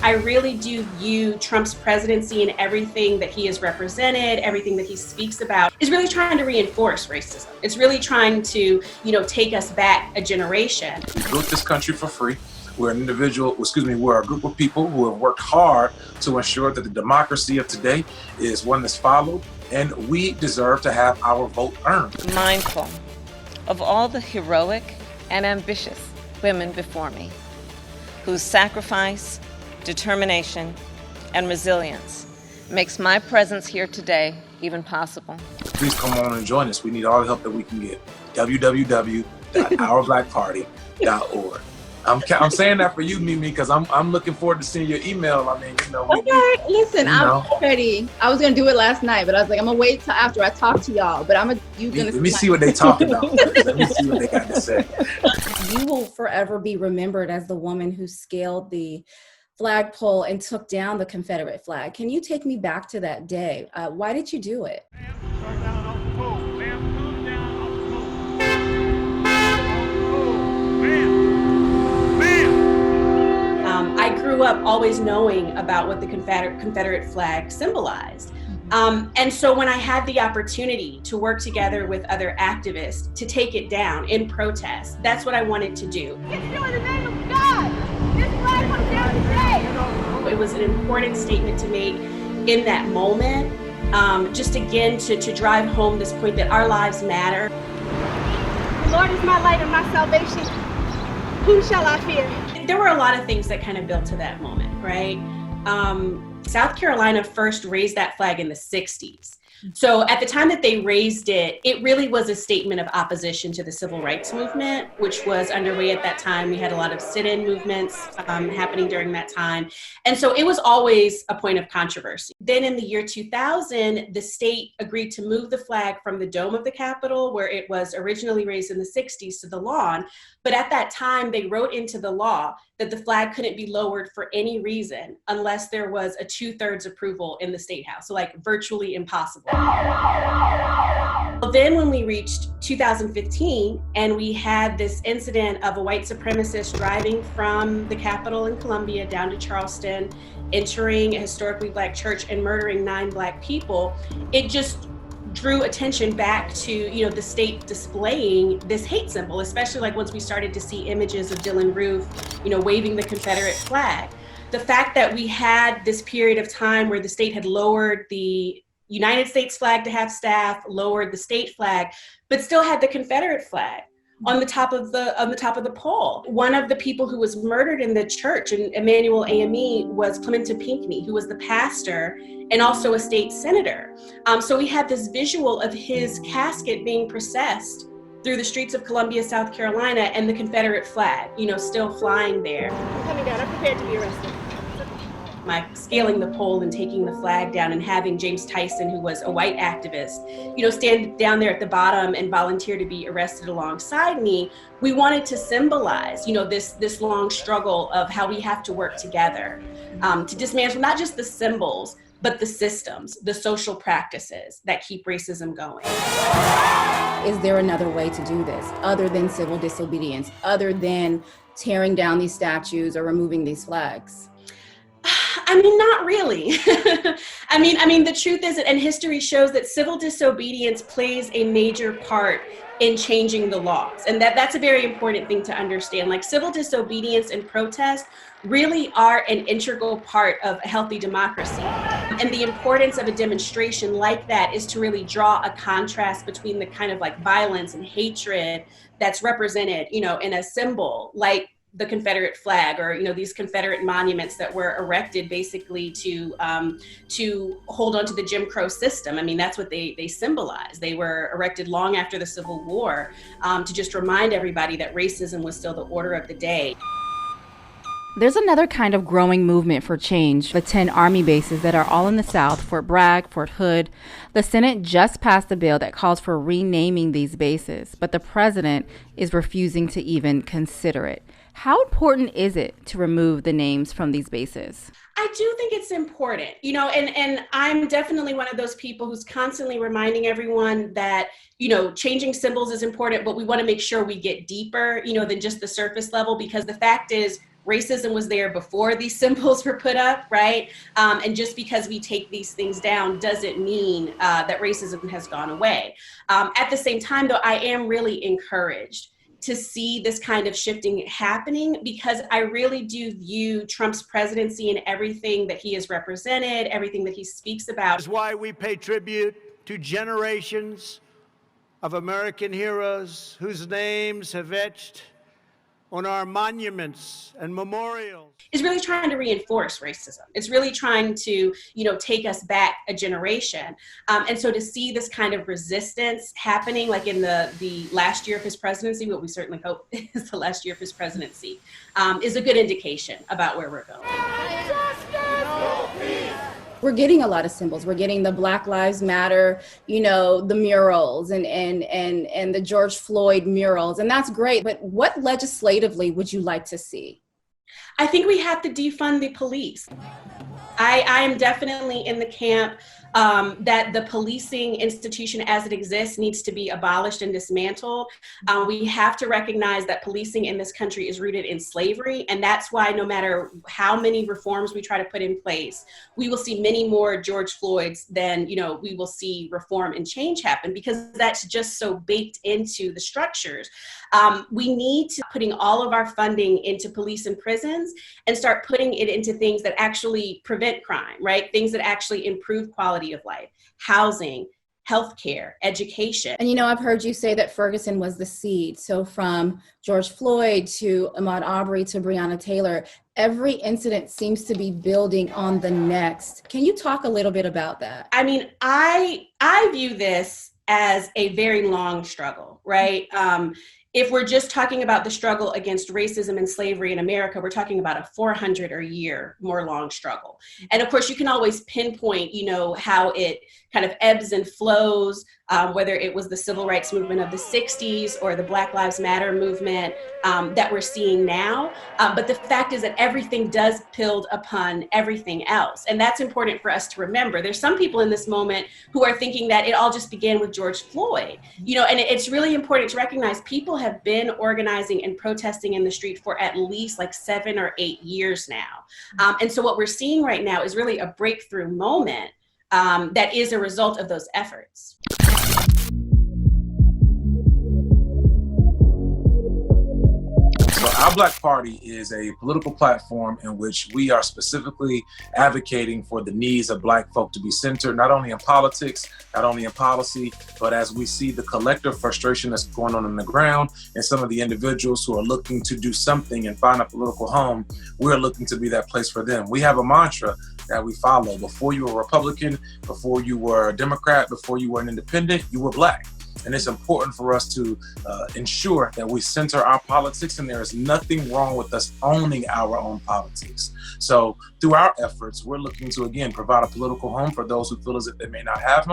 I really do view Trump's presidency and everything that he has represented, everything that he speaks about, is really trying to reinforce racism. It's really trying to, take us back a generation. We built this country for free. We're we're a group of people who have worked hard to ensure that the democracy of today is one that's followed, and we deserve to have our vote earned. Mindful of all the heroic and ambitious women before me, whose sacrifice, determination, and resilience makes my presence here today even possible. Please come on and join us. We need all the help that we can get. www.ourblackparty.org. I'm saying that for you, Mimi, because I'm looking forward to seeing your email. Listen, I'm ready. I was gonna do it last night, but I was like, I'm gonna wait till after I talk to y'all. But let me see what they talk about. Let me see what they got to say. You will forever be remembered as the woman who scaled the flagpole and took down the Confederate flag. Can you take me back to that day? Why did you do it? I grew up always knowing about what the Confederate flag symbolized. And so when I had the opportunity to work together with other activists to take it down in protest, that's what I wanted to do. It's still in the name of God. This flag comes down today. It was an important statement to make in that moment, just again to drive home this point that our lives matter. The Lord is my light and my salvation. Whom shall I fear? There were a lot of things that kind of built to that moment, right? South Carolina first raised that flag in the 60s. So at the time that they raised it, it really was a statement of opposition to the civil rights movement, which was underway at that time. We had a lot of sit-in movements happening during that time. And so it was always a point of controversy. Then in the year 2000, the state agreed to move the flag from the dome of the Capitol, where it was originally raised in the 60s, to the lawn. But at that time, they wrote into the law that the flag couldn't be lowered for any reason unless there was a 2/3 approval in the State House. So virtually impossible. Then when we reached 2015 and we had this incident of a white supremacist driving from the Capitol in Columbia down to Charleston, entering a historically Black church and murdering 9 Black people, it just drew attention back to, the state displaying this hate symbol, especially once we started to see images of Dylan Roof, waving the Confederate flag. The fact that we had this period of time where the state had lowered the United States flag to have staff, lowered the state flag, but still had the Confederate flag on the top of the pole. One of the people who was murdered in the church in Emmanuel AME was Clementa Pinckney, who was the pastor and also a state senator. So we had this visual of his casket being processed through the streets of Columbia, South Carolina, and the Confederate flag, still flying there. I'm coming down. I'm prepared to be arrested. My scaling the pole and taking the flag down and having James Tyson, who was a white activist, stand down there at the bottom and volunteer to be arrested alongside me. We wanted to symbolize, this long struggle of how we have to work together to dismantle not just the symbols, but the systems, the social practices that keep racism going. Is there another way to do this other than civil disobedience, other than tearing down these statues or removing these flags? Not really. The truth is, and history shows that civil disobedience plays a major part in changing the laws. And that's a very important thing to understand. Civil disobedience and protest really are an integral part of a healthy democracy. And the importance of a demonstration like that is to really draw a contrast between the kind of violence and hatred that's represented, in a symbol like the Confederate flag, or these Confederate monuments that were erected basically to hold on to the Jim Crow system. That's what they symbolize. They were erected long after the Civil War to just remind everybody that racism was still the order of the day. There's another kind of growing movement for change. The 10 Army bases that are all in the South, Fort Bragg, Fort Hood. The Senate just passed a bill that calls for renaming these bases, but the president is refusing to even consider it. How important is it to remove the names from these bases? I do think it's important, and I'm definitely one of those people who's constantly reminding everyone that, changing symbols is important, but we want to make sure we get deeper, than just the surface level, because the fact is Racism was there before these symbols were put up, right? And just because we take these things down doesn't mean that racism has gone away. At the same time, though, I am really encouraged to see this kind of shifting happening, because I really do view Trump's presidency and everything that he has represented, everything that he speaks about. That's why we pay tribute to generations of American heroes whose names have etched on our monuments and memorials. Is really trying to reinforce racism. It's really trying to, take us back a generation. And so to see this kind of resistance happening, like in the last year of his presidency, what we certainly hope is the last year of his presidency, is a good indication about where we're going. We're getting a lot of symbols. We're getting the Black Lives Matter, the murals and the George Floyd murals, and that's great. But what legislatively would you like to see? I think we have to defund the police. I am definitely in the camp that the policing institution as it exists needs to be abolished and dismantled. We have to recognize that policing in this country is rooted in slavery. And that's why no matter how many reforms we try to put in place, we will see many more George Floyds than, we will see reform and change happen, because that's just so baked into the structures. We need to putting all of our funding into police and prisons and start putting it into things that actually prevent crime, right? Things that actually improve quality of life, housing, healthcare, education. And I've heard you say that Ferguson was the seed. So from George Floyd to Ahmaud Arbery to Breonna Taylor, every incident seems to be building on the next. Can you talk a little bit about that? I mean, I view this as a very long struggle, right? If we're just talking about the struggle against racism and slavery in America, we're talking about a 400 or year more long struggle. And of course, you can always pinpoint, how it kind of ebbs and flows, whether it was the civil rights movement of the 60s or the Black Lives Matter movement that we're seeing now. But the fact is that everything does build upon everything else. And that's important for us to remember. There's some people in this moment who are thinking that it all just began with George Floyd, and it's really important to recognize people have been organizing and protesting in the street for at least like 7 or 8 years now. And so what we're seeing right now is really a breakthrough moment that is a result of those efforts. So our Black Party is a political platform in which we are specifically advocating for the needs of Black folk to be centered, not only in politics, not only in policy, but as we see the collective frustration that's going on the ground and some of the individuals who are looking to do something and find a political home, we're looking to be that place for them. We have a mantra that we follow. Before you were a Republican, before you were a Democrat, before you were an independent, you were Black. And it's important for us to ensure that we center our politics, and there is nothing wrong with us owning our own politics. So through our efforts, we're looking to, again, provide a political home for those who feel as if they may not have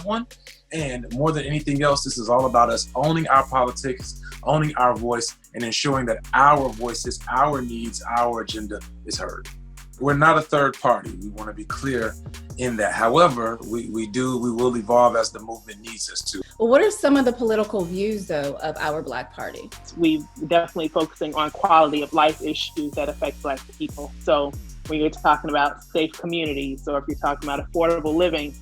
one. And more than anything else, this is all about us owning our politics, owning our voice, and ensuring that our voices, our needs, our agenda is heard. We're not a third party. We want to be clear in that. However, we will evolve as the movement needs us to. Well, what are some of the political views, though, of our Black Party? We definitely focusing on quality of life issues that affect Black people. So when you're talking about safe communities, or if you're talking about affordable living,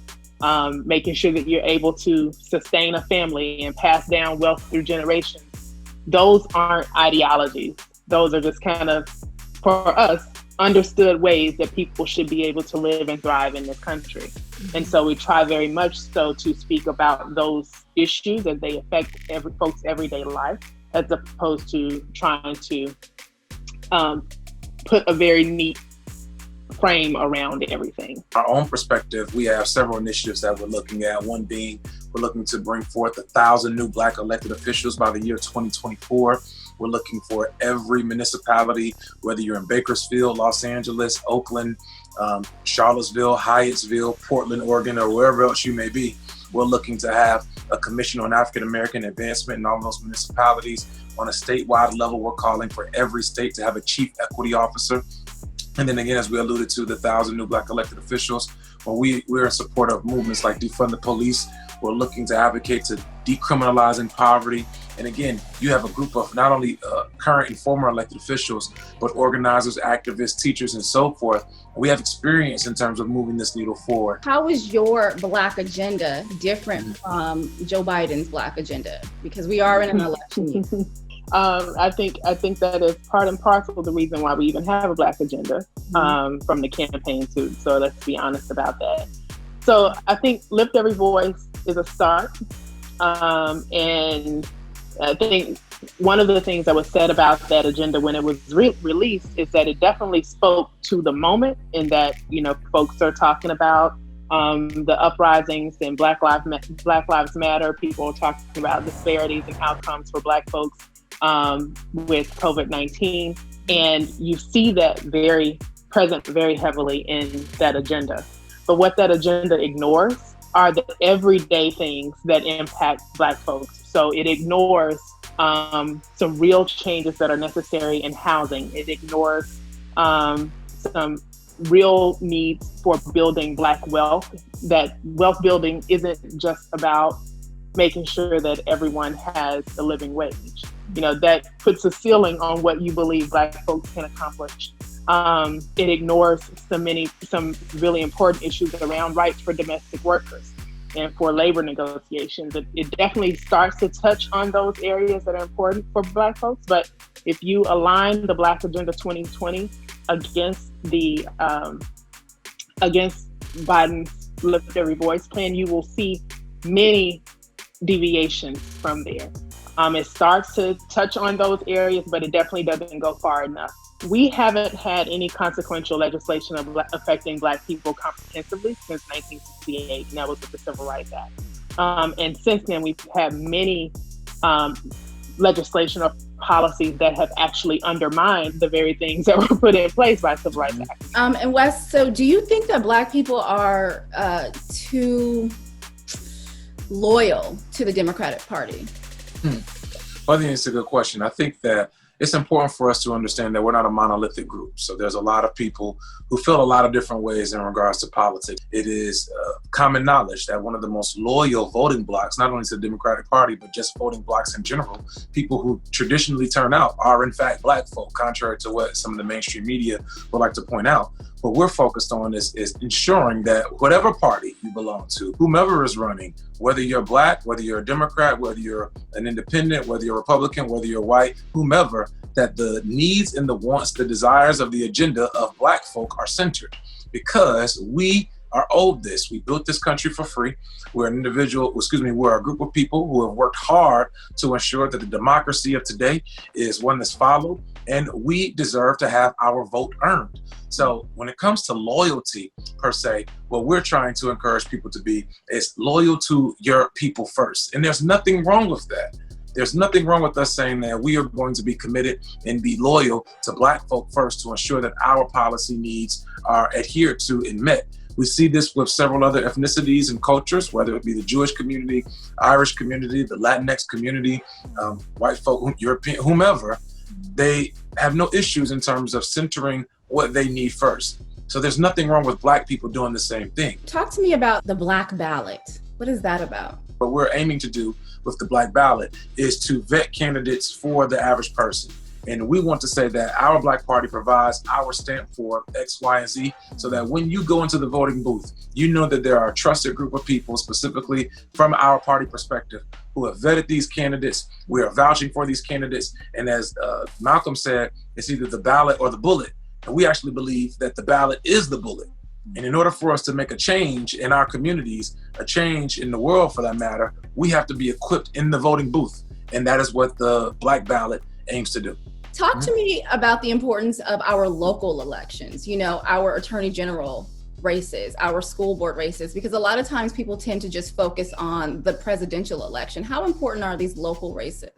making sure that you're able to sustain a family and pass down wealth through generations, those aren't ideologies. Those are just kind of, for us, understood ways that people should be able to live and thrive in this country. And so we try very much so to speak about those issues as they affect folks' everyday life, as opposed to trying to put a very neat frame around everything. Our own perspective, we have several initiatives that we're looking at. One being, we're looking to bring forth 1,000 new Black elected officials by the year 2024. We're looking for every municipality, whether you're in Bakersfield, Los Angeles, Oakland, Charlottesville, Hyattsville, Portland, Oregon, or wherever else you may be. We're looking to have a Commission on African American Advancement in all those municipalities. On a statewide level, we're calling for every state to have a chief equity officer. And then again, as we alluded to, the 1,000 new Black elected officials, when we're in support of movements like defund the police. We're looking to advocate to decriminalizing poverty And again, you have a group of not only current and former elected officials, but organizers, activists, teachers, and so forth. We have experience in terms of moving this needle forward. How is your Black agenda different from Joe Biden's Black agenda? Because we are in an election year. I think that is part and parcel of the reason why we even have a Black agenda from the campaign too. So let's be honest about that. So I think Lift Every Voice is a start. And I think one of the things that was said about that agenda when it was released is that it definitely spoke to the moment, in that, you know, folks are talking about the uprisings and Black Lives Matter. People are talking about disparities and outcomes for Black folks with COVID-19. And you see that very present very heavily in that agenda. But what that agenda ignores are the everyday things that impact Black folks. So it ignores some real changes that are necessary in housing. It ignores some real needs for building Black wealth. That wealth building isn't just about making sure that everyone has a living wage. You know, that puts a ceiling on what you believe Black folks can accomplish. It ignores some really important issues around rights for domestic workers and for labor negotiations. It definitely starts to touch on those areas that are important for Black folks. But if you align the Black Agenda 2020 against against Biden's Lift Every Voice plan, you will see many deviations from there. It starts to touch on those areas, but it definitely doesn't go far enough. We haven't had any consequential legislation affecting Black people comprehensively since 1968, and that was with the Civil Rights Act. And since then, we've had many legislation or policies that have actually undermined the very things that were put in place by Civil Rights Act. And Wes, so do you think that Black people are too loyal to the Democratic Party? Well, I think it's a good question. I think that it's important for us to understand that we're not a monolithic group. So there's a lot of people who feel a lot of different ways in regards to politics. It is common knowledge that one of the most loyal voting blocs, not only to the Democratic Party, but just voting blocs in general, people who traditionally turn out are in fact Black folk, contrary to what some of the mainstream media would like to point out. What we're focused on is ensuring that whatever party you belong to, whomever is running, whether you're Black, whether you're a Democrat, whether you're an independent, whether you're a Republican, whether you're white, whomever, that the needs and the wants, the desires of the agenda of Black folk are centered, because we are owed this. We built this country for free. We're a group of people who have worked hard to ensure that the democracy of today is one that's followed, and we deserve to have our vote earned. So when it comes to loyalty per se, what we're trying to encourage people to be is loyal to your people first. And there's nothing wrong with that. There's nothing wrong with us saying that we are going to be committed and be loyal to Black folk first to ensure that our policy needs are adhered to and met. We see this with several other ethnicities and cultures, whether it be the Jewish community, Irish community, the Latinx community, white folk, European, whomever. They have no issues in terms of centering what they need first. So there's nothing wrong with Black people doing the same thing. Talk to me about the Black ballot. What is that about? What we're aiming to do with the Black ballot is to vet candidates for the average person. And we want to say that our Black Party provides our stamp for X, Y, and Z, so that when you go into the voting booth, you know that there are a trusted group of people, specifically from our party perspective, who have vetted these candidates. We are vouching for these candidates. And as Malcolm said, it's either the ballot or the bullet. And we actually believe that the ballot is the bullet. And in order for us to make a change in our communities, a change in the world for that matter, we have to be equipped in the voting booth. And that is what the Black ballot aims to do. Talk to me about the importance of our local elections, you know, our attorney general races, our school board races, because a lot of times people tend to just focus on the presidential election. How important are these local races?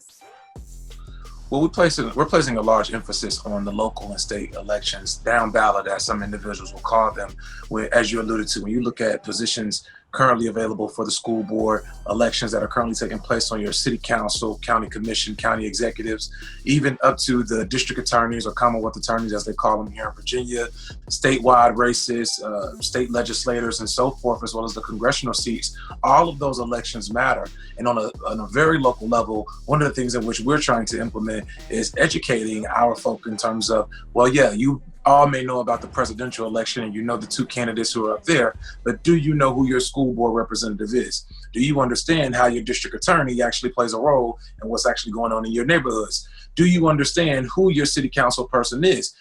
Well, we're placing a large emphasis on the local and state elections, down ballot, as some individuals will call them, where, as you alluded to, when you look at positions currently available for the school board elections that are currently taking place on your city council, county commission, county executives, even up to the district attorneys or commonwealth attorneys, as they call them here in Virginia, statewide races, state legislators, and so forth, as well as the congressional seats. All of those elections matter. And on a very local level, one of the things in which we're trying to implement is educating our folk in terms of, well, yeah, you all may know about the presidential election and you know the two candidates who are up there, but do you know who your school board representative is? Do you understand how your district attorney actually plays a role in what's actually going on in your neighborhoods? Do you understand who your city council person is?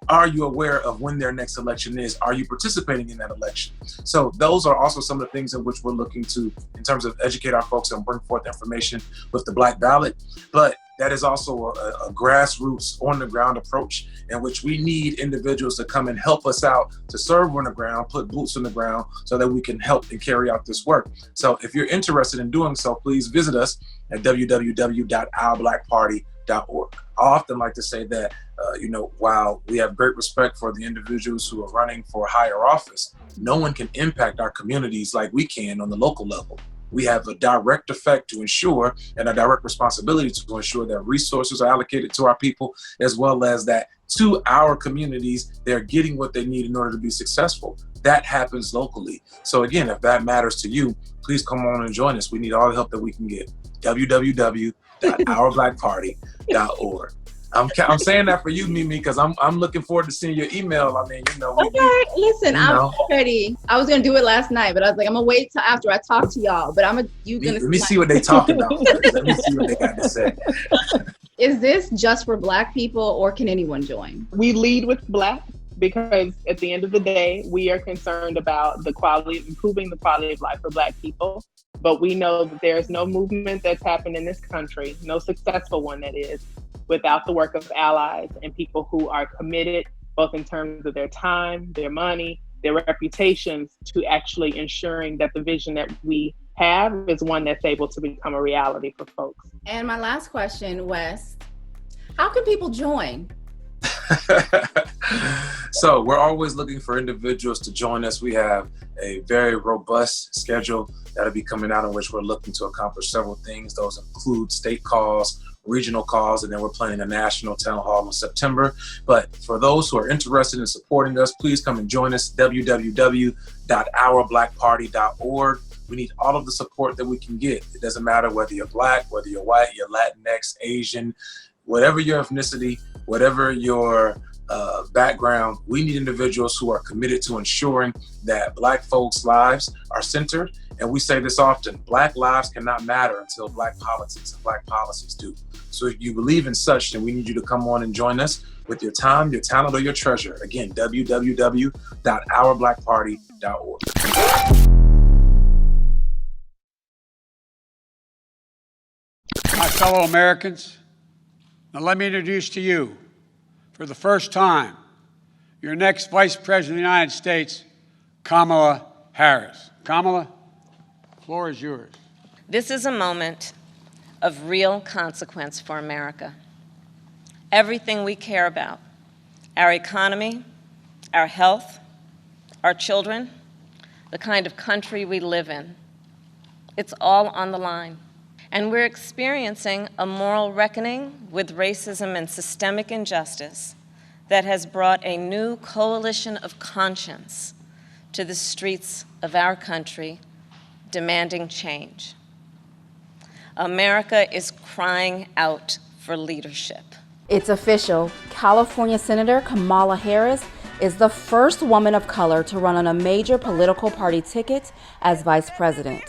Are you aware of when their next election is? Are you participating in that election? So those are also some of the things in which we're looking to, in terms of educate our folks and bring forth information with the Black ballot. But that is also a grassroots, on the ground approach in which we need individuals to come and help us out to serve on the ground, put boots on the ground so that we can help and carry out this work. So if you're interested in doing so, please visit us at www.ourblackparty.org. I often like to say that, while we have great respect for the individuals who are running for higher office, no one can impact our communities like we can on the local level. We have a direct effect to ensure, and a direct responsibility to ensure that resources are allocated to our people, as well as that to our communities, they're getting what they need in order to be successful. That happens locally. So again, if that matters to you, please come on and join us. We need all the help that we can get. www.ourblackparty.org. I'm saying that for you, Mimi, because I'm looking forward to seeing your email. I mean, Okay, listen, I'm ready. I was gonna do it last night, but I was like, I'm gonna wait till after I talk to y'all. But let me see what they talk about. Let me see what they got to say. Is this just for Black people, or can anyone join? We lead with Black because at the end of the day, we are concerned about improving the quality of life for Black people. But we know that there's no movement that's happened in this country, no successful one that is, without the work of allies and people who are committed, both in terms of their time, their money, their reputations, to actually ensuring that the vision that we have is one that's able to become a reality for folks. And my last question, Wes, how can people join? So we're always looking for individuals to join us. We have a very robust schedule that'll be coming out in which we're looking to accomplish several things. Those include state calls, regional calls, and then we're planning a national town hall in September. But for those who are interested in supporting us, please come and join us, www.ourblackparty.org. We need all of the support that we can get. It doesn't matter whether you're Black, whether you're white, you're Latinx, Asian, whatever your ethnicity, whatever your background, we need individuals who are committed to ensuring that Black folks' lives are centered. And we say this often, Black lives cannot matter until Black politics and Black policies do. So if you believe in such, then we need you to come on and join us with your time, your talent, or your treasure. Again, www.ourblackparty.org. My fellow Americans, now let me introduce to you, for the first time, your next Vice President of the United States, Kamala Harris. Kamala, the floor is yours. This is a moment of real consequence for America. Everything we care about, our economy, our health, our children, the kind of country we live in, it's all on the line. And we're experiencing a moral reckoning with racism and systemic injustice that has brought a new coalition of conscience to the streets of our country, demanding change. America is crying out for leadership. It's official. California Senator Kamala Harris is the first woman of color to run on a major political party ticket as vice president.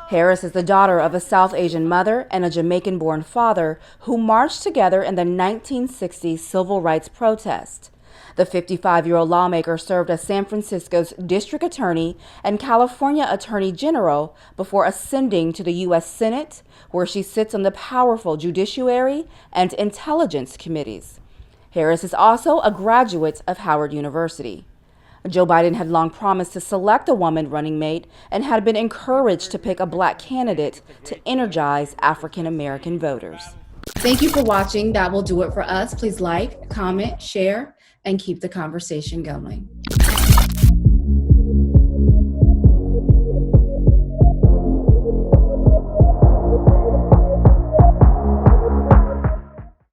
Harris is the daughter of a South Asian mother and a Jamaican-born father who marched together in the 1960s civil rights protest. The 55-year-old lawmaker served as San Francisco's district attorney and California attorney general before ascending to the U.S. Senate, where she sits on the powerful Judiciary and Intelligence committees. Harris is also a graduate of Howard University. Joe Biden had long promised to select a woman running mate and had been encouraged to pick a Black candidate to energize African American voters. Thank you for watching. That will do it for us. Please like, comment, share, and keep the conversation going.